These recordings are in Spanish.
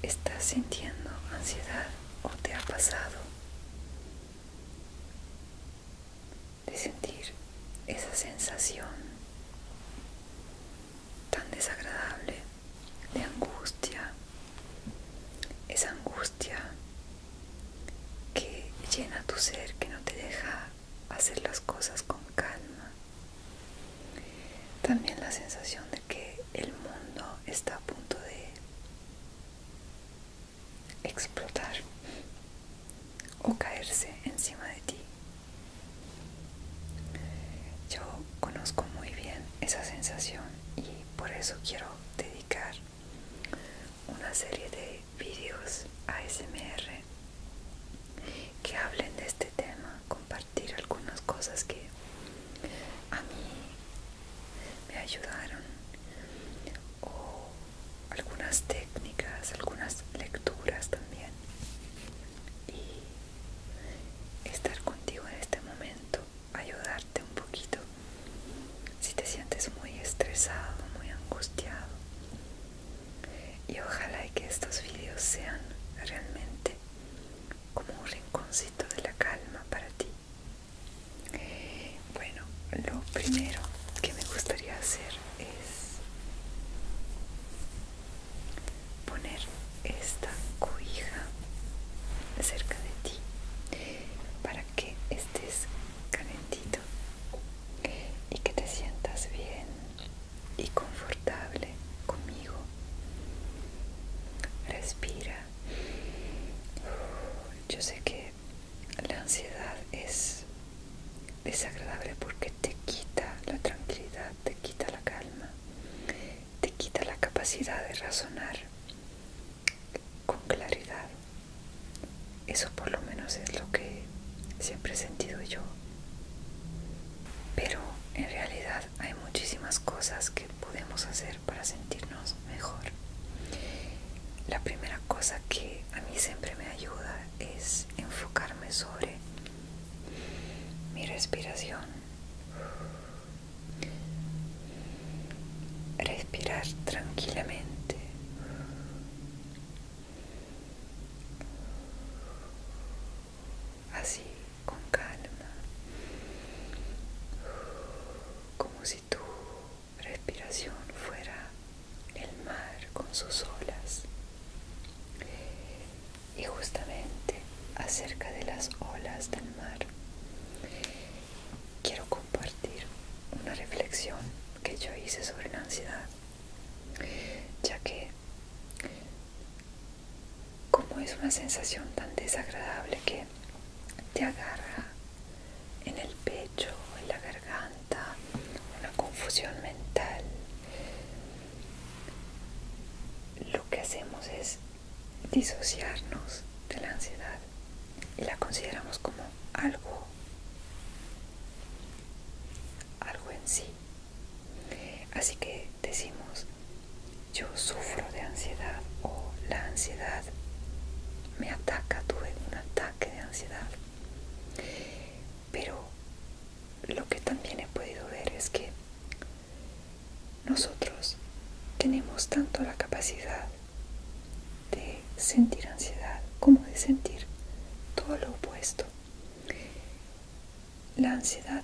¿Estás sintiendo ansiedad o te ha pasado de sentir esa sensación tan desagradable de angustia? Esa angustia que llena tu ser, que no te deja hacer las cosas con calma. También la sensación de que el mundo está a punto de explotar o caerse encima de ti. Yo conozco muy bien esa sensación y por eso quiero dedicar una serie de vídeos ASMR que hablen de este tema, compartir algunas cosas que a mí me ayudaron o algunas técnicas, algunas lecturas también, y estar contigo en este momento, ayudarte un poquito si te sientes muy estresado, muy angustiado. Y ojalá que estos vídeos sean realmente como un rinconcito de la calma para ti. Bueno, lo primero que me gustaría hacer es poner esta cobija cerca de ti para que estés calentito y que te sientas bien y confortable conmigo. Respira. Yo sé que la ansiedad es desagradable porque te quita la tranquilidad, te quita la calma, te quita la capacidad de razonar con claridad. Eso por lo menos es lo que siempre he sentido yo. Pero en realidad hay muchísimas cosas que podemos hacer para sentirnos mejor. La primera cosa que a mí siempre me ayuda es enfocarme sobre mi respiración. Respirar tranquilamente. Así, con calma. Como si tu respiración fuera el mar con sus olas. Y justamente acerca de las olas del mar, quiero compartir una reflexión que yo hice sobre la ansiedad, ya que como es una sensación tan desagradable que te agarra en el pecho, en la garganta, una confusión mental, lo que hacemos es disociarnos de la ansiedad y la consideramos como algo en sí. Así que decimos, yo sufro de ansiedad, o la ansiedad me ataca, tuve un ataque de ansiedad. Pero lo que también he podido ver es que nosotros tenemos tanto la capacidad de sentir ansiedad como de sentir todo lo opuesto. La ansiedad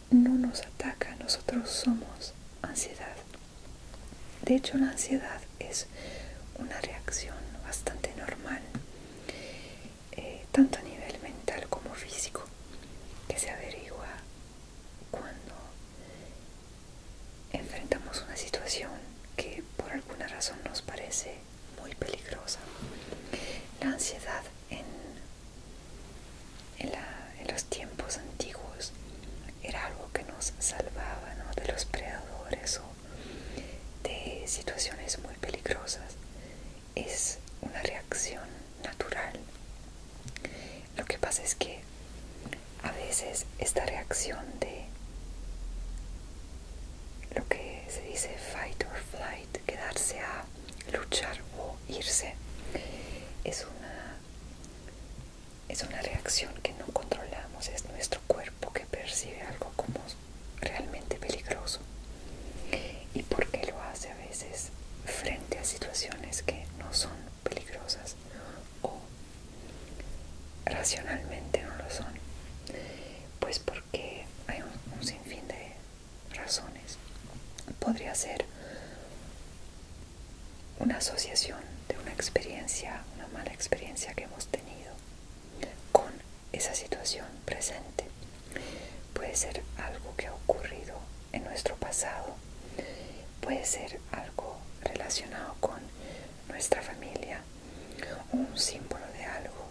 no nos ataca, nosotros somos ansiedad. De hecho, la ansiedad es una reacción bastante normal, tanto a nivel mental como físico, que se averigua cuando enfrentamos una situación que por alguna razón nos parece muy peligrosa. La ansiedad en los tiempos antiguos era algo que nos salvaba, ¿no?, de los predadores o de situaciones muy peligrosas. Es una reacción natural. Lo que pasa es que a veces esta reacción de lo que se dice fight or flight, quedarse a luchar o irse, es una reacción que no controlamos. Es nuestro cuerpo que percibe algo como realmente peligroso. ¿Y por qué lo hace a veces frente a situaciones que no son podría ser una asociación de una experiencia, una mala experiencia que hemos tenido con esa situación presente. Puede ser algo que ha ocurrido en nuestro pasado, puede ser algo relacionado con nuestra familia, un símbolo de algo,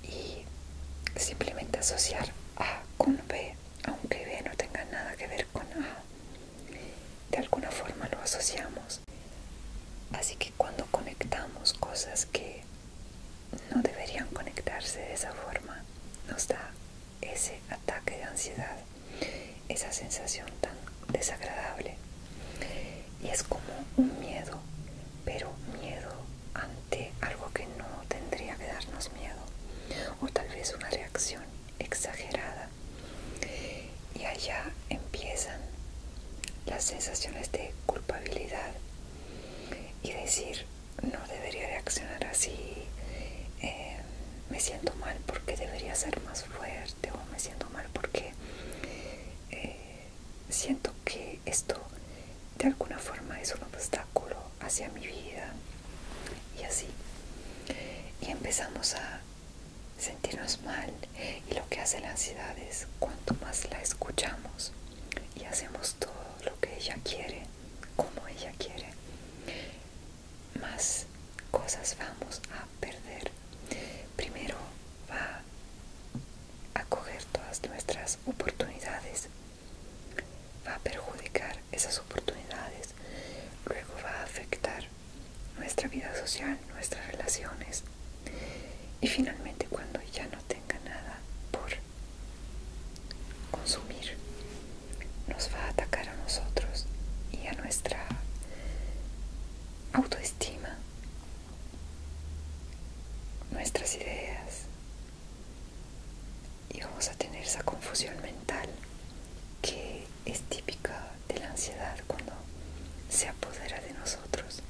y simplemente asociar A con B, aunque B no tenga nada que ver con A, de alguna forma lo asociamos. Así que cuando conectamos cosas que no deberían conectarse de esa forma, nos da ese ataque de ansiedad, esa sensación tan desagradable. Y es como un miedo, pero miedo ante algo que no tendría que darnos miedo, o tal vez una reacción exagerada. Y allá empiezan las sensaciones de culpabilidad y decir, no debería reaccionar así, me siento mal porque debería ser más fuerte, o me siento mal porque siento que esto de alguna forma es un obstáculo hacia mi vida, y así. Y empezamos a sentirnos mal, y lo que hace la ansiedad es, cuanto más la escuchamos y hacemos todo lo que ella quiere, como ella quiere, más cosas vamos a perder. Primero va a coger todas nuestras oportunidades, va a perjudicar esas oportunidades, luego va a afectar nuestra vida social, nuestras relaciones, y finalmente cuando ya no tenga nada por consumir, nos va a atacar a nosotros y a nuestra autoestima, nuestras ideas, y vamos a tener esa confusión mental que es típica de la ansiedad cuando se apodera de nosotros.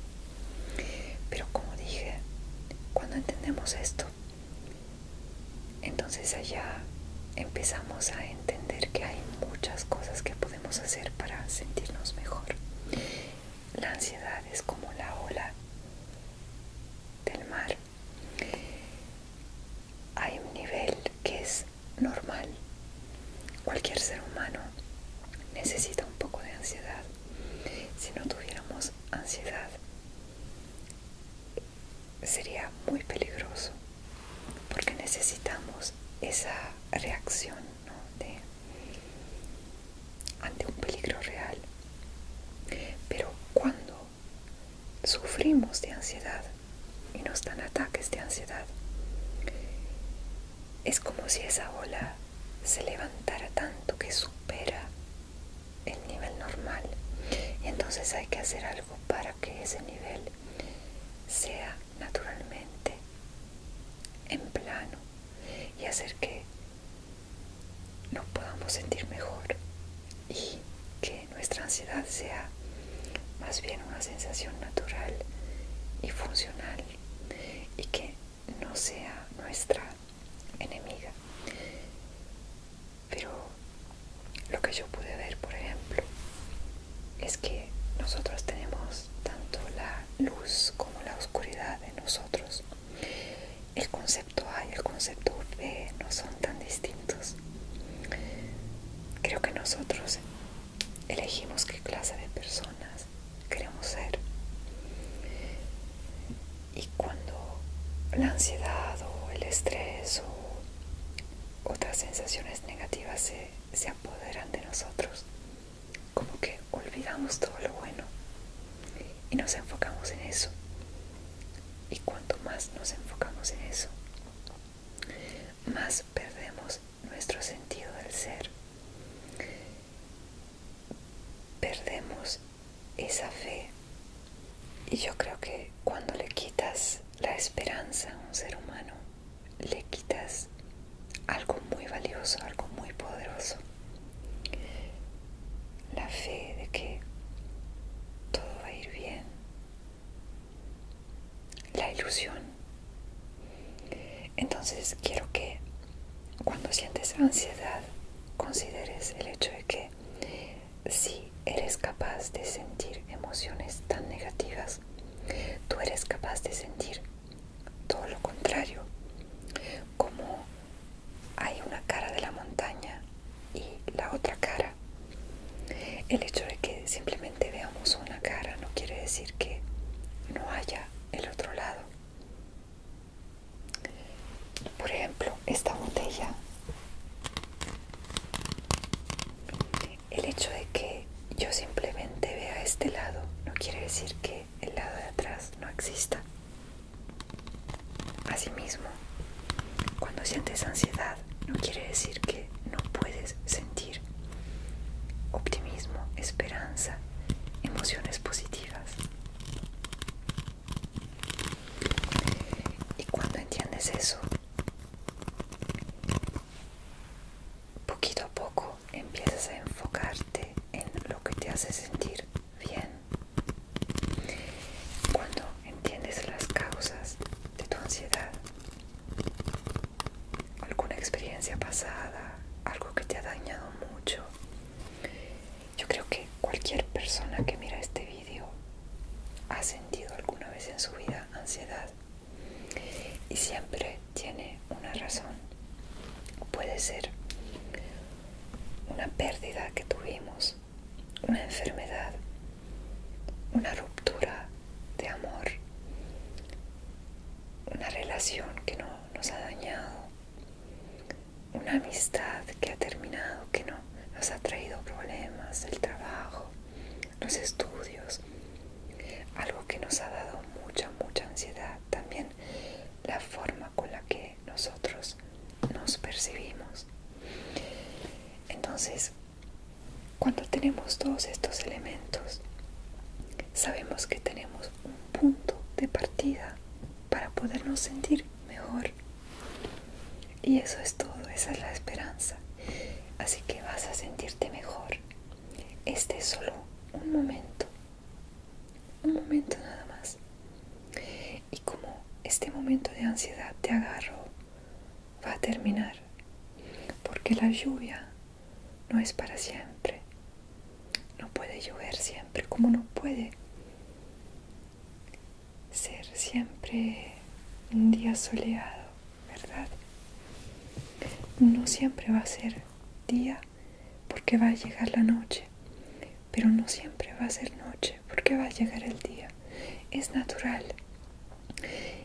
Pero como dije, cuando entendemos esto, entonces allá empezamos a entender que hay muchas cosas que podemos hacer para sentirnos mejor. La ansiedad es como la ola del mar. Hay un nivel que es normal. Cualquier ser humano necesita un poco de ansiedad. Si no tuviéramos ansiedad, sería muy peligroso, porque necesitamos esa reacción, ¿no? Ante un peligro real. Pero cuando sufrimos de ansiedad y nos dan ataques de ansiedad, es como si esa ola se levantara tanto que supera el nivel normal, y entonces hay que hacer algo para que ese nivel sea naturalmente en plano y hacer que nos podamos sentir mejor, y que nuestra ansiedad sea más bien una sensación natural y funcional, y que no sea nuestra enemiga. Pero lo que yo pude ver, por ejemplo, es que nosotros tenemos tanto la luz como la oscuridad en nosotros. El concepto A y el concepto B no son tan distintos. Creo que nosotros elegimos qué clase de personas queremos ser. Y cuando la ansiedad o el estrés o otras sensaciones negativas se apoderan de nosotros, como que olvidamos todo lo bueno y nos enfocamos en eso. Y cuanto más nos enfocamos en eso, más perdemos nuestro sentido del ser. Perdemos esa fe. Y yo creo que cuando le quitas la esperanza a un ser humano, le quitas algo muy valioso, algo muy poderoso. La fe de que todo va a ir bien. La ilusión. Entonces quiero que cuando sientes ansiedad, consideres el hecho de que Si eres capaz de sentir emociones tan negativas, tú eres capaz de sentir todo lo contrario, como hay una cara de la montaña y la otra cara. El hecho de que simplemente veamos una cara no quiere decir que no haya el otro lado. Por ejemplo, esta botella. El hecho de que yo simplemente vea este lado no quiere decir que el lado de atrás no exista. Asimismo, cuando sientes ansiedad, no quiere decir que no puedes sentir optimismo, esperanza, emociones positivas. Y cuando entiendes eso, poquito a poco empiezas a enfocarte en lo que te hace sentir bien. Cuando entiendes las causas de tu ansiedad, alguna experiencia pasada, algo que te ha dañado mucho. Yo creo que cualquier persona que mira este vídeo ha sentido alguna vez en su vida ansiedad y siempre tiene una razón. Puede ser una pérdida que tuvimos, una enfermedad, una ruptura de amor, una relación que no nos ha dañado, una amistad que ha terminado, que no nos ha traído problemas, el trabajo, los estudios, algo que nos ha dado mucha ansiedad, también la forma con la que nosotros nos percibimos. Entonces, cuando tenemos todos estos elementos, sabemos que tenemos un punto de partida para podernos sentir mejor. Y eso es todo, esa es la esperanza. Así que vas a sentirte mejor. Este es solo un momento nada más. Y como este momento de ansiedad te agarró, va a terminar. Porque la lluvia no es para siempre. No puede llover siempre, como no puede ser siempre un día soleado, ¿verdad? No siempre va a ser día porque va a llegar la noche, pero no siempre va a ser noche porque va a llegar el día. Es natural.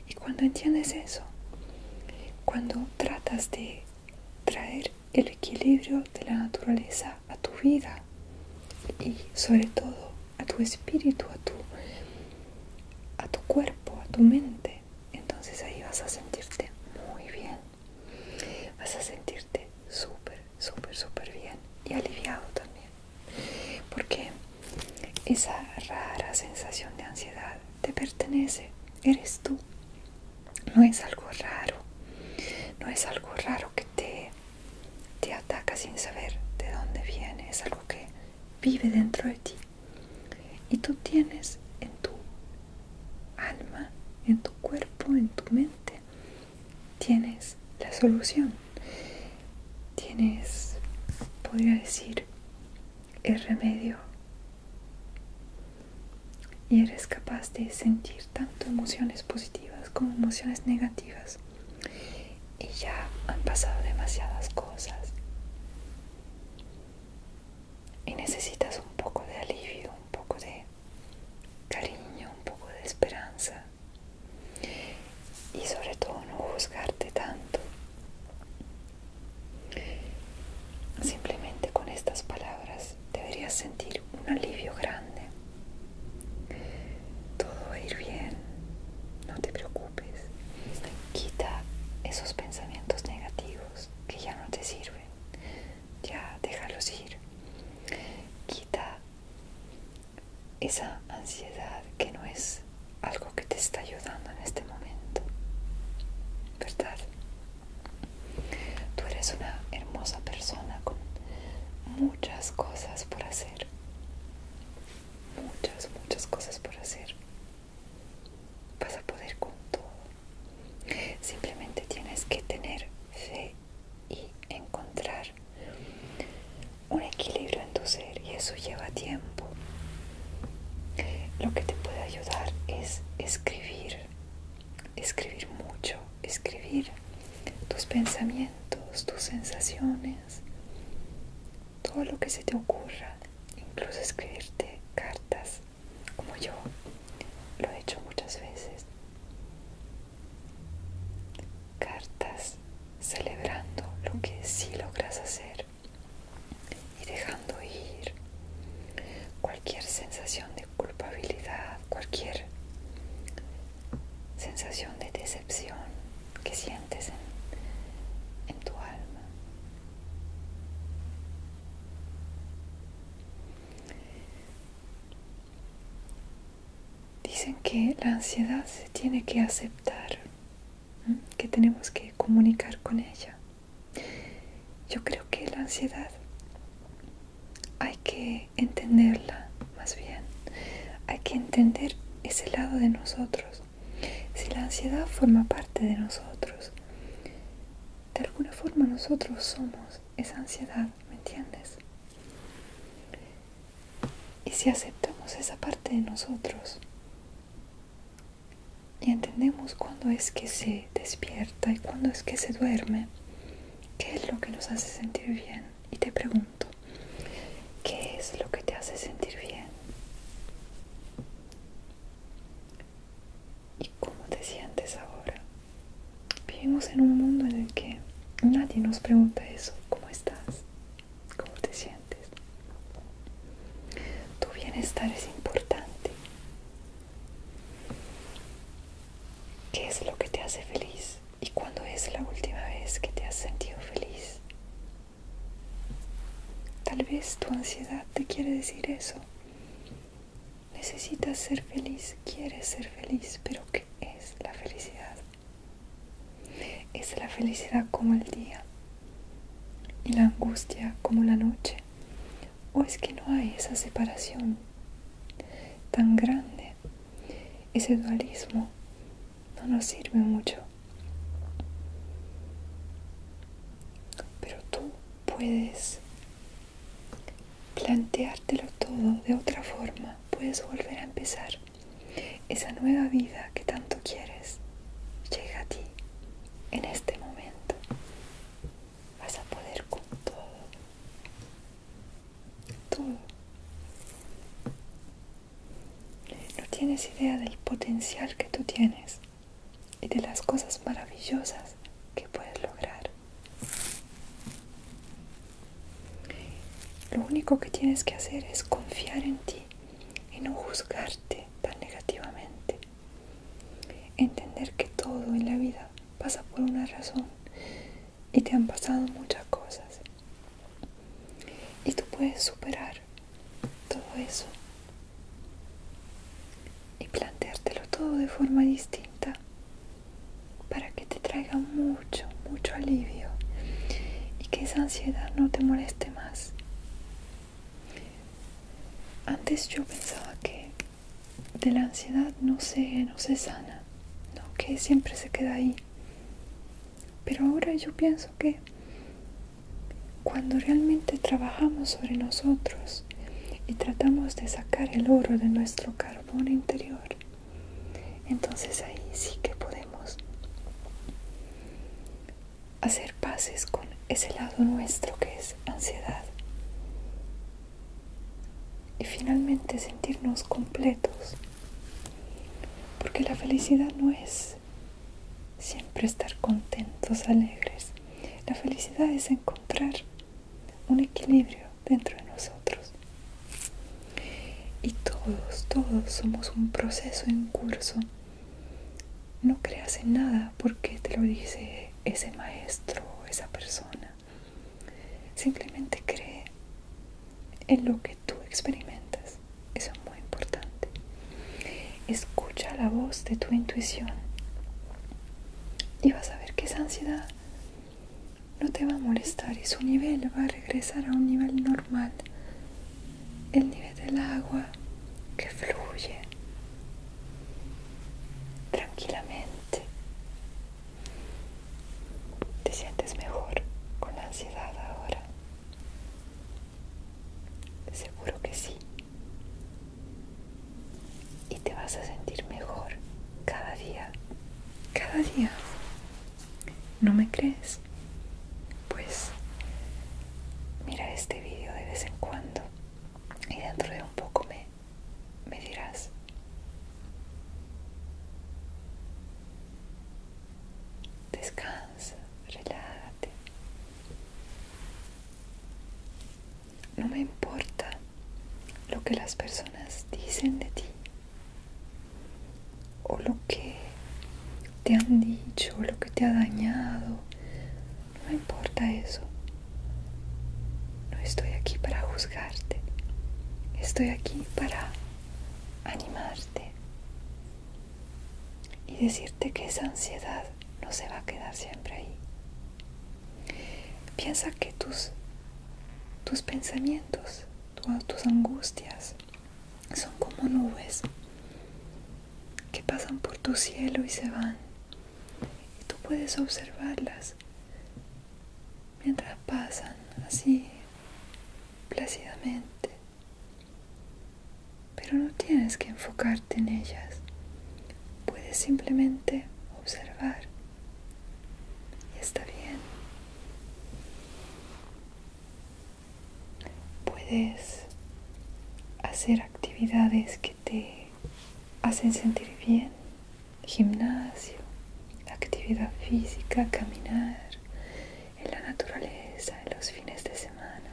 Y cuando entiendes eso, cuando tratas de traer el equilibrio de la naturaleza a tu vida y sobre todo a tu espíritu, a tu cuerpo, a tu mente, entonces ahí vas a sentirte muy bien. Vas a sentirte súper bien y aliviado también. Porque esa rara sensación de ansiedad te pertenece, eres tú. No es algo raro. No es algo raro que te ataca sin saber de dónde viene. Es algo que vive dentro de ti. Y tú tienes en tu alma, en tu cuerpo, en tu mente, tienes la solución. Tienes, podría decir, el remedio. Y eres capaz de sentir tanto emociones positivas como emociones negativas. Y ya han pasado demasiadas cosas. Y necesitas un poco de alivio, un poco de cariño, un poco de esperanza. Y sobre todo no juzgarte tanto. Simplemente con estas palabras deberías sentir un alivio grande. Todo va a ir bien, no te preocupes. Quita esos pensamientos negativos que ya no te sirven. Ya déjalos ir. Quita esa ansiedad que no es algo que te está ayudando en este momento, ¿verdad? Tú eres una hermosa persona con muchas cosas por hacer. Muchas cosas por hacer. Vas a poder con todo. Simplemente tienes que tener fe y encontrar un equilibrio en tu ser, y eso lleva tiempo. Lo que te puede ayudar es escribir mucho, escribir tus pensamientos, tus sensaciones, todo lo que se te ocurra, incluso escribirte cartas, como yo lo he hecho muchas veces. Cartas celebrando lo que sí logras hacer y dejando ir cualquier sensación de culpabilidad, cualquier sensación de decepción que sientes en tu alma. Dicen que la ansiedad se tiene que aceptar, que tenemos que comunicar con ella. Yo creo que la ansiedad hay que entenderla, más bien. Hay que entender ese lado de nosotros. Si la ansiedad forma parte de nosotros, de alguna forma nosotros somos esa ansiedad, ¿me entiendes? Y si aceptamos esa parte de nosotros y entendemos cuándo es que se despierta y cuándo es que se duerme, ¿qué es lo que nos hace sentir bien? Y te pregunto, ¿qué es lo que te hace sentir bien? ¿Y cómo te sientes ahora? Vivimos en un mundo en el que nadie nos pregunta eso. ¿Cómo estás? ¿Cómo te sientes? Tu bienestar es importante. ¿Qué es lo que te hace feliz? ¿Y cuándo es la última vez que te has sentido feliz? Tal vez tu ansiedad te quiere decir eso. Necesitas ser feliz, quieres ser feliz, pero ¿qué es la felicidad? ¿Es la felicidad como el día y la angustia como la noche? ¿O es que no hay esa separación tan grande? Ese dualismo no nos sirve mucho. Pero tú puedes planteártelo todo de otra forma. Puedes volver a empezar. Esa nueva vida que tanto quieres llega a ti en este momento. Vas a poder con todo. Todo. No tienes idea del potencial que tú tienes y de las cosas maravillosas que puedes lograr. Lo único que tienes que hacer es confiar en ti y no juzgarte tan negativamente. Entender que todo en la vida pasa por una razón y te han pasado muchas cosas. Y tú puedes superar todo eso y planteártelo todo de forma distinta para que te traiga mucho, mucho alivio y que esa ansiedad no te moleste más. Antes yo pensaba que de la ansiedad no se sana, ¿no? Que siempre se queda ahí. Pero ahora yo pienso que cuando realmente trabajamos sobre nosotros y tratamos de sacar el oro de nuestro carbón interior, entonces ahí sí que podemos hacer paces con ese lado nuestro que es ansiedad. Y finalmente sentirnos completos. Porque la felicidad no es siempre estar contentos, alegres. La felicidad es encontrar un equilibrio dentro de nosotros. Y todos somos un proceso en curso. No creas en nada porque te lo dice ese maestro o esa persona. Simplemente cree en lo que tú experimentas. Eso es muy importante. Escucha la voz de tu intuición y vas a ver que esa ansiedad no te va a molestar y su nivel va a regresar a un nivel normal. El nivel del agua que fluye tranquilamente. ¿Te sientes mejor con la ansiedad ahora? Seguro que vas a sentir mejor cada día, cada día. ¿No me crees? Pues mira este video de vez en cuando y dentro de un poco me dirás. Descansa, relájate. No me importa lo que las personas dicen de ti o lo que te han dicho, o lo que te ha dañado. No me importa eso. No estoy aquí para juzgarte. Estoy aquí para animarte y decirte que esa ansiedad no se va a quedar siempre ahí. Piensa que tus pensamientos, tus angustias son como nubes que pasan por tu cielo y se van. Y tú puedes observarlas mientras pasan así plácidamente. Pero no tienes que enfocarte en ellas. Puedes simplemente observar. Y está bien. Puedes hacer actividades que te hacen sentir bien. Gimnasio, actividad física, caminar en la naturaleza en los fines de semana.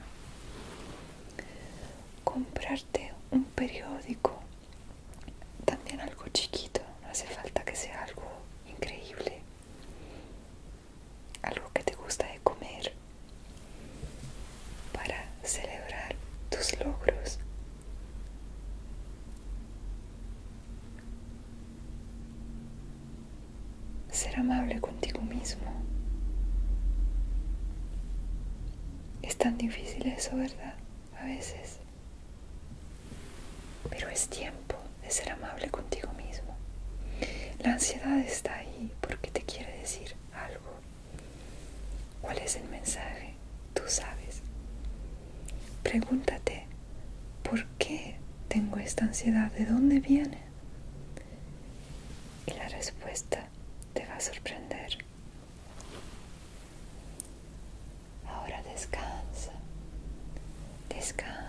Comprarte un periódico, también algo chiquito, no hace falta que sea algo increíble, algo que te gusta de comer para celebrar tus logros. Ser amable contigo mismo. Es tan difícil eso, ¿verdad? A veces. Pero es tiempo de ser amable contigo mismo. La ansiedad está ahí porque te quiere decir algo. ¿Cuál es el mensaje? Tú sabes. Pregúntate, ¿por qué tengo esta ansiedad? ¿De dónde viene? Y la respuesta te va a sorprender. Ahora descansa, descansa.